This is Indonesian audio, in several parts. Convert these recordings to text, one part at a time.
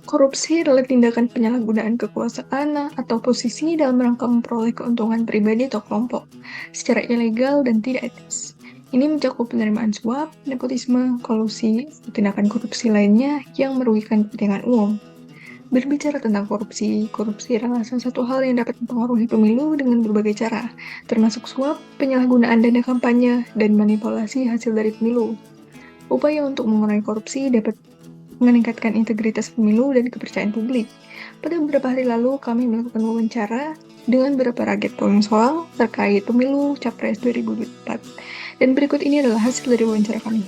Korupsi adalah tindakan penyalahgunaan kekuasaan atau posisi dalam rangka memperoleh keuntungan pribadi atau kelompok secara ilegal dan tidak etis. Ini mencakup penerimaan suap, nepotisme, kolusi, atau tindakan korupsi lainnya yang merugikan kepentingan umum. Berbicara tentang korupsi adalah salah satu hal yang dapat mempengaruhi pemilu dengan berbagai cara, termasuk suap, penyalahgunaan dana kampanye, dan manipulasi hasil dari pemilu. Upaya untuk mengurangi korupsi dapat meningkatkan integritas pemilu dan kepercayaan publik. Pada beberapa hari lalu, kami melakukan wawancara dengan beberapa rakyat polling soal terkait pemilu Capres 2024. Dan berikut ini adalah hasil dari wawancara kami.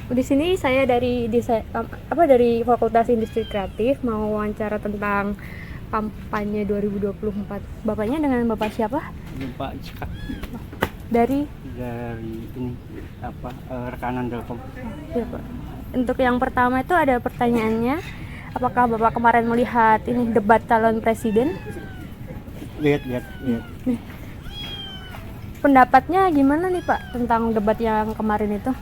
Di sini saya dari Fakultas Industri Kreatif mau wawancara tentang kampanye 2024. Bapaknya dengan Bapak siapa? Pak Iska Dari ini rekanan Telkom. ya, Pak. Untuk yang pertama itu ada pertanyaannya, apakah Bapak kemarin melihat ini debat calon presiden? Lihat. Pendapatnya gimana nih Pak tentang debat yang kemarin itu?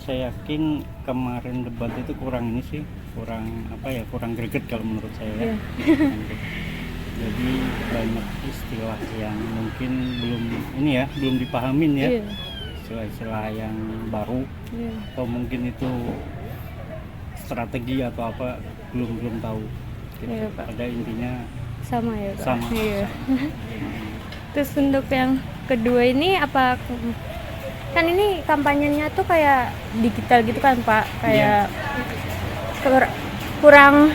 Saya yakin kemarin debat itu kurang greget kalau menurut saya. Yeah. Jadi banyak istilah yang mungkin belum dipahamin ya. Yeah. Istilah-istilah yang baru atau mungkin itu strategi atau apa belum tahu. Iya, Pak. Pada intinya Sama ya Pak? sama. Iya. Terus untuk yang kedua ini kan ini kampanyenya tuh kayak digital gitu kan Pak, kayak kurang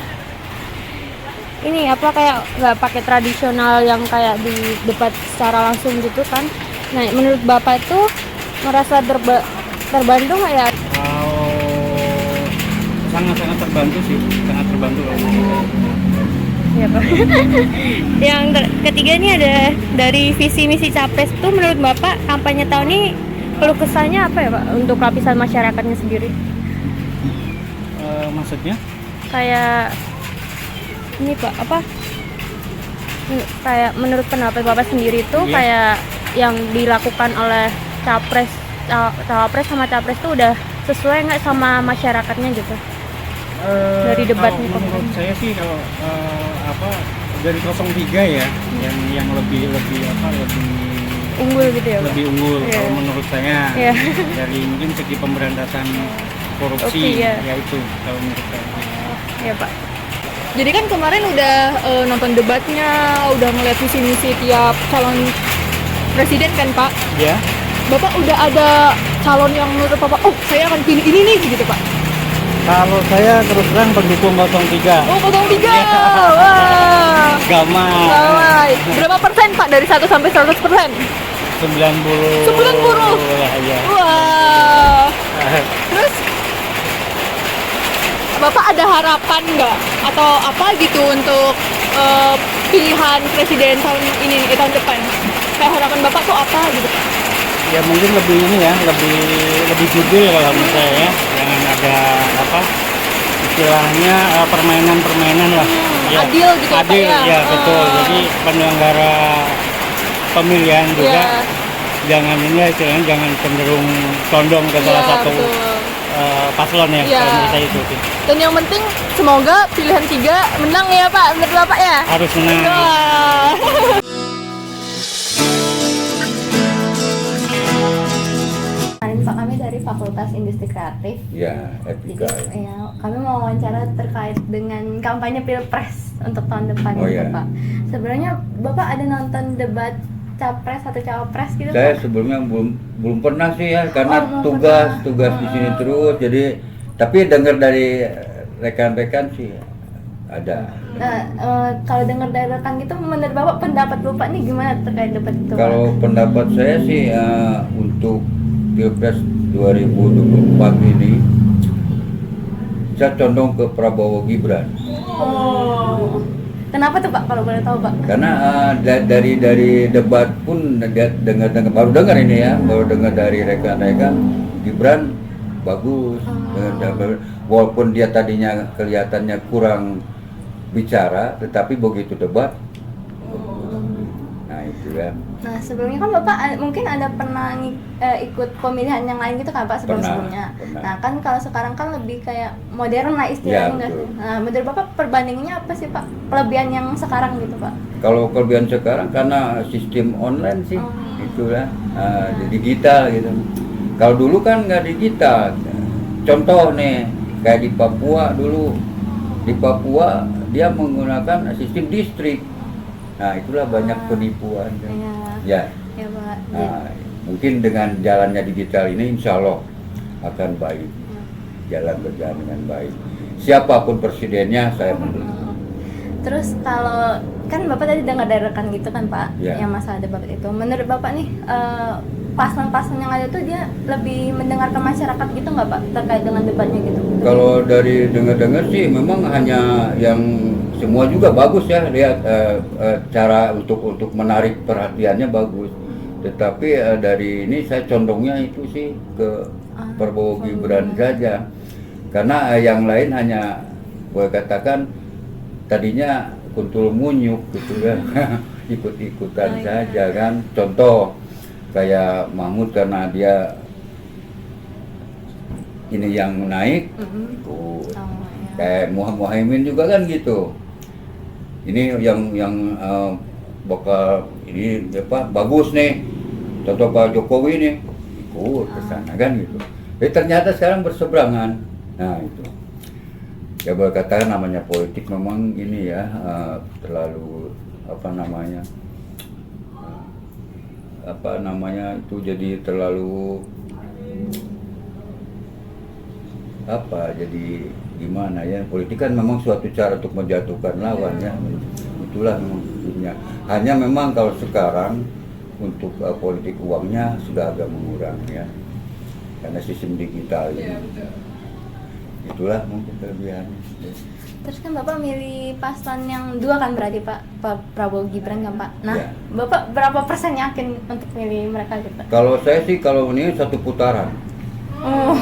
ini kayak nggak pakai tradisional yang kayak di debat secara langsung gitu kan. Nah menurut Bapak itu merasa terbantu nggak ya? Sangat terbantu sih, sangat terbantu kalau menurut saya. Iya Pak. Yang ketiga ini ada dari visi misi capres tuh menurut Bapak kampanye tahun ini keluh kesahnya apa ya Pak untuk lapisan masyarakatnya sendiri? Maksudnya? Kayak ini Pak kayak menurut pendapat Bapak sendiri itu kayak yang dilakukan oleh cawapres sama capres itu udah sesuai nggak sama masyarakatnya gitu? Dari debatnya menurut saya sih kalau dari 03 ya yang lebih unggul gitu ya Pak? lebih unggul kalau menurut saya dari mungkin segi pemberantasan korupsi ya itu kalau menurut saya. Iya Pak. Jadi kan kemarin udah nonton debatnya, udah ngeliat visi misi tiap calon presiden kan Pak? Ya. Bapak udah ada calon yang menurut Bapak, saya akan pilih ini nih gitu Pak? Kalau saya terus terang pendukung 03. Oh 03, wah. Gamai. Berapa persen Pak dari 1 sampai 100%? 90. Ya. Wah. Terus Bapak ada harapan nggak atau apa gitu untuk pilihan presiden tahun ini tahun depan? Kayak harapan Bapak tuh apa gitu? Ya mungkin lebih jujur kalau menurut saya ya. Jangan ada istilahnya permainan lah. Adil gitu Adil Pak ya betul. Jadi penyelenggara pemilihan juga istilahnya jangan cenderung condong ke salah satu paslon ya. Kalau menurut saya itu. Dan yang penting semoga pilihan 3 menang ya Pak, menurut Bapak ya? Harus menang. Wah. Pak, kami dari Fakultas Industri Kreatif. Ya, etika. Ya, kami mau wawancara terkait dengan kampanye Pilpres untuk tahun depan Pak. Sebenarnya Bapak ada nonton debat capres atau cawapres gitu? Saya sebelumnya belum pernah sih ya, karena tugas di sini terus. Jadi tapi dengar dari rekan-rekan sih ada. Nah, kalau dengar dari rekan gitu, menurut Bapak pendapat Bapak nih gimana terkait debat itu? Kalau pendapat saya sih untuk Pilpres 2024 ini saya condong ke Prabowo Gibran. Oh, kenapa tuh Pak kalau boleh tahu Pak? Karena dari debat pun baru dengar dari rekan-rekan Gibran bagus. Walaupun dia tadinya kelihatannya kurang bicara, tetapi begitu debat. Nah itu. gitu kan. Nah sebelumnya kan Bapak mungkin ada pernah ikut pemilihan yang lain gitu kan Pak sebelum-sebelumnya. Pernah. Nah kan kalau sekarang kan lebih kayak modern lah istilahnya. betul. Nah menurut Bapak perbandingannya apa sih Pak? Kelebihan yang sekarang gitu Pak? Kalau kelebihan sekarang karena sistem online sih, itu ya, digital gitu. Kalau dulu kan nggak digital. Contoh nih, kayak di Papua dulu, di Papua dia menggunakan sistem distrik. Nah itulah banyak penipuan. Kan? Iya. Ya. Ya Pak. Nah, mungkin dengan jalannya digital ini insya Allah akan baik, jalan berjalan dengan baik. Siapapun presidennya saya mendukung. Terus kalau kan Bapak tadi dengar dari rekan gitu kan Pak, Ya. yang masalah debat itu. Menurut Bapak nih paslon-paslon yang ada tuh dia lebih mendengarkan masyarakat gitu nggak Pak terkait dengan debatnya gitu? Kalau dari dengar-dengar sih memang hanya yang semua juga bagus ya, lihat cara untuk menarik perhatiannya bagus. Tetapi dari ini saya condongnya itu sih ke Prabowo Gibran saja. Karena yang lain hanya boleh katakan tadinya kuntul munyuk gitu ya. Ikut-ikutan saja kan. Contoh kayak Mahmud karena dia ini yang naik ikut. Kayak Muhaimin juga kan gitu. Ini yang bakal ini apa bagus nih. Contoh Pak Jokowi nih ikut ke sana kan gitu. Tapi ternyata sekarang berseberangan. Nah itu. Ya boleh katakan namanya politik memang ini ya terlalu apa namanya itu jadi terlalu jadi gimana ya, politik kan memang suatu cara untuk menjatuhkan lawan ya, itulah memang dunia. Hanya memang kalau sekarang untuk politik uangnya sudah agak mengurang ya, karena sistem digital ini. Itulah mungkin kelebihannya. Terus kan Bapak milih paslon yang 2 kan berarti Pak Prabowo Gibran kan Pak. Nah, Ya. Bapak berapa persen yakin untuk milih mereka gitu? Kalau saya sih kalau ini satu putaran. Oh.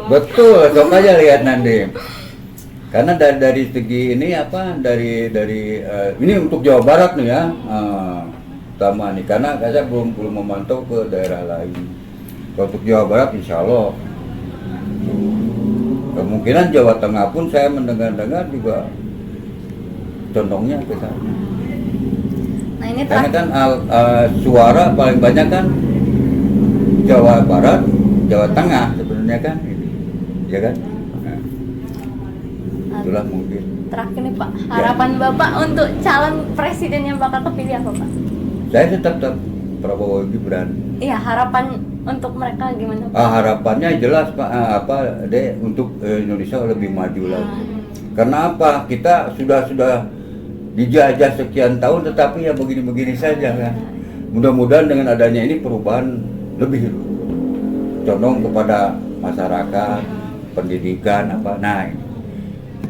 Betul, sok aja lihat nanti. Karena dari segi ini dari ini untuk Jawa Barat nih ya, utama nih. Karena saya belum memantau ke daerah lain. Kalau untuk Jawa Barat, insya Allah. Kemungkinan Jawa Tengah pun saya mendengar juga condongnya ke sana. Nah ini Karena kan suara paling banyak kan Jawa Barat, Jawa Tengah sebenarnya kan, ya kan? Nah, itulah mungkin. terakhir nih Pak, harapan Bapak untuk calon presiden yang bakal kepilih apa Pak? Saya tetap Prabowo Gibran. Iya, harapan untuk mereka gimana Pak? Harapannya jelas Pak, untuk Indonesia lebih maju lagi. Karena apa? Kita sudah dijajah sekian tahun, tetapi ya begini-begini saja kan. Mudah-mudahan dengan adanya ini perubahan lebih condong kepada masyarakat, pendidikan Nah, ini.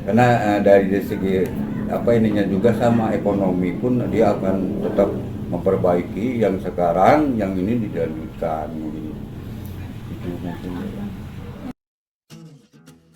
Karena dari segi ininya juga sama ekonomi pun dia akan tetap memperbaiki yang sekarang, yang ini dilanjutkan. Itu mungkin.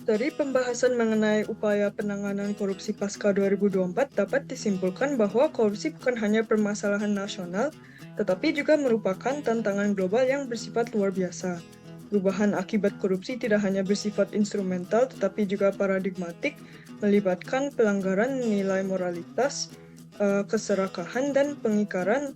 Dari pembahasan mengenai upaya penanganan korupsi pasca 2024 dapat disimpulkan bahwa korupsi bukan hanya permasalahan nasional, tetapi juga merupakan tantangan global yang bersifat luar biasa. Perubahan akibat korupsi tidak hanya bersifat instrumental, tetapi juga paradigmatik, melibatkan pelanggaran nilai moralitas, keserakahan, dan pengingkaran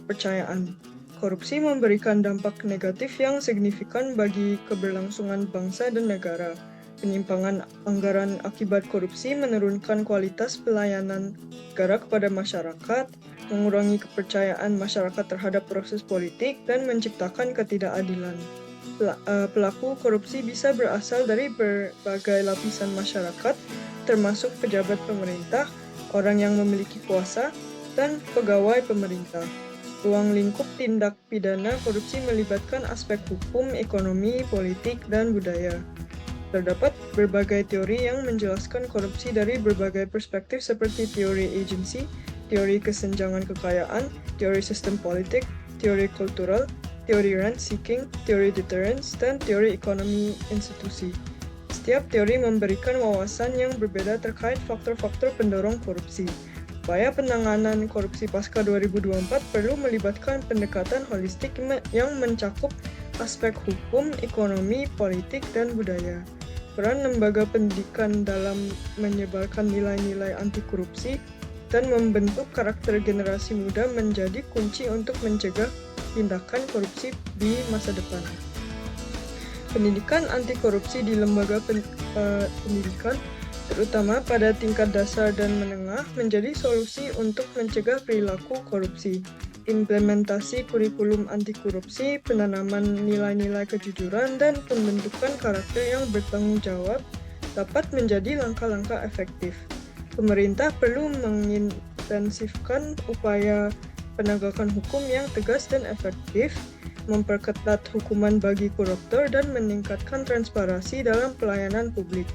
kepercayaan. Korupsi memberikan dampak negatif yang signifikan bagi keberlangsungan bangsa dan negara. Penyimpangan anggaran akibat korupsi menurunkan kualitas pelayanan negara kepada masyarakat, mengurangi kepercayaan masyarakat terhadap proses politik, dan menciptakan ketidakadilan. Pelaku korupsi bisa berasal dari berbagai lapisan masyarakat, termasuk pejabat pemerintah, orang yang memiliki kuasa, dan pegawai pemerintah. Ruang lingkup tindak pidana korupsi melibatkan aspek hukum, ekonomi, politik, dan budaya. Terdapat berbagai teori yang menjelaskan korupsi dari berbagai perspektif seperti teori agency, teori kesenjangan kekayaan, teori sistem politik, teori kultural, teori rent-seeking, teori deterrence, dan teori ekonomi institusi. Setiap teori memberikan wawasan yang berbeda terkait faktor-faktor pendorong korupsi. Upaya penanganan korupsi pasca 2024 perlu melibatkan pendekatan holistik yang mencakup aspek hukum, ekonomi, politik, dan budaya. Peran lembaga pendidikan dalam menyebarkan nilai-nilai anti korupsi dan membentuk karakter generasi muda menjadi kunci untuk mencegah tindakan korupsi di masa depan. Pendidikan anti korupsi di lembaga pendidikan, terutama pada tingkat dasar dan menengah, menjadi solusi untuk mencegah perilaku korupsi. Implementasi kurikulum anti korupsi, penanaman nilai-nilai kejujuran, dan pembentukan karakter yang bertanggung jawab dapat menjadi langkah-langkah efektif. Pemerintah perlu mengintensifkan upaya penegakan hukum yang tegas dan efektif, memperketat hukuman bagi koruptor, dan meningkatkan transparansi dalam pelayanan publik.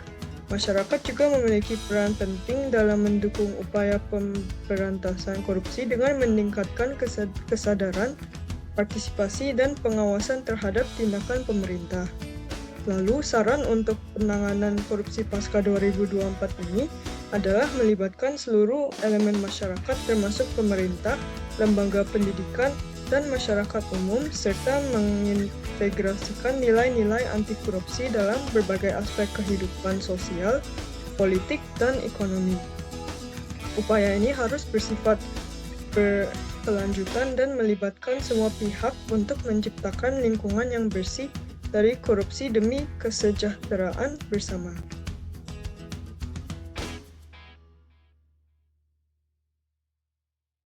Masyarakat juga memiliki peran penting dalam mendukung upaya pemberantasan korupsi dengan meningkatkan kesadaran, partisipasi, dan pengawasan terhadap tindakan pemerintah. Lalu, saran untuk penanganan korupsi pasca 2024 ini adalah melibatkan seluruh elemen masyarakat termasuk pemerintah, lembaga pendidikan, dan masyarakat umum, serta mengintegrasikan nilai-nilai anti korupsi dalam berbagai aspek kehidupan sosial, politik, dan ekonomi. Upaya ini harus bersifat berkelanjutan dan melibatkan semua pihak untuk menciptakan lingkungan yang bersih dari korupsi demi kesejahteraan bersama.